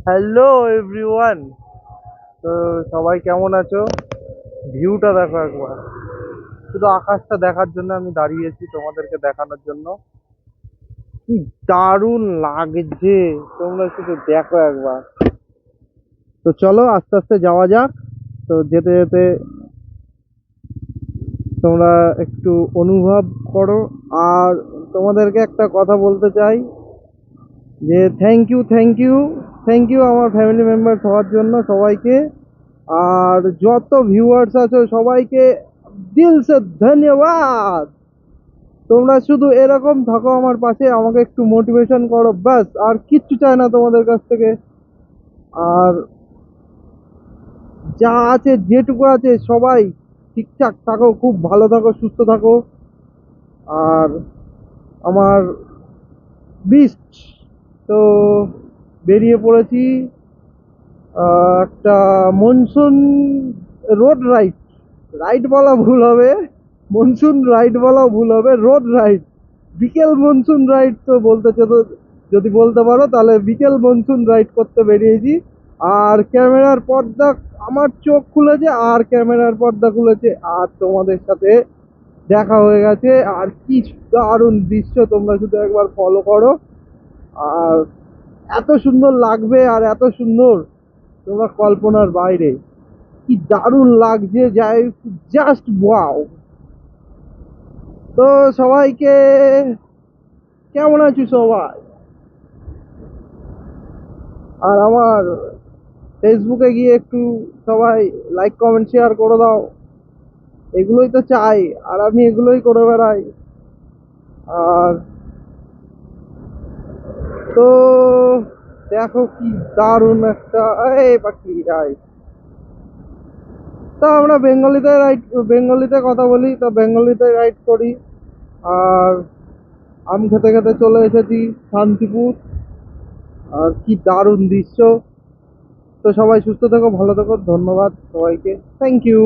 Hello everyone. তো সবাই কেমন আছো? ভিউটা দেখো একবার। শুধু আকাশটা দেখার জন্য আমি দাঁড়িয়েছি, তোমাদেরকে দেখানোর জন্য। কি দারুণ লাগছে, তোমরা শুধু দেখো একবার। তো চলো আস্তে আস্তে যাওয়া যাক। তো যেতে যেতে তোমরা একটু অনুভব করো। আর তোমাদেরকে একটা কথা বলতে চাই যে থ্যাংক ইউ আমার ফ্যামিলি মেম্বার হওয়ার জন্য সবাইকে। আর যত ভিউয়ার্স আছো সবাইকে দিল সে ধন্যবাদ। তোমরা শুধু এরকম থাকো আমার পাশে, আমাকে একটু মোটিভেশন করো, ব্যাস আর কিচ্ছু চাই না তোমাদের কাছ থেকে। আর যা আছে যেটুকু আছে সবাই ঠিকঠাক থাকো, খুব ভালো থাকো, সুস্থ থাকো। আর আমার বিস্ট তো বেরিয়ে পড়েছি একটা মনসুন রোড রাইড। রাইড বলা ভুল হবে, মনসুন রাইড বলাও ভুল হবে, রোড রাইড। বিকেল মনসুন রাইড তো বলতে তো যদি বলতে পারো তাহলে বিকেল মনসুন রাইড করতে বেরিয়েছি। আর ক্যামেরার পর্দা আমার চোখ খুলেছে, আর ক্যামেরার পর্দা খুলেছে, আর তোমাদের সাথে দেখা হয়ে গেছে। আর কি দারুণ দৃশ্য, তোমরা শুধু একবার ফলো করো। আর এত সুন্দর লাগবে, আর এত সুন্দর তোমরা কল্পনার বাইরে। কি দারুণ লাগছে, যাই জাস্ট ওয়াও। তো সবাইকে কেমন আছো সবাই? আর আমার ফেসবুকে গিয়ে একটু সবাই লাইক কমেন্ট শেয়ার করে দাও। এগুলোই তো চাই, আর আমি এগুলোই করে বেড়াই। আর তো দেখো কি দারুণ একটা, এই পাখি আয়। তা আমরা বেঙ্গলিতে কথা বলি, তো বেঙ্গলিতে রাইড করি। আর আম খেতে খেতে চলে এসেছি শান্তিপুর। আর কি দারুণ দৃশ্য। তো সবাই সুস্থ থেকো, ভালো থেকো, ধন্যবাদ সবাইকে, থ্যাংক ইউ।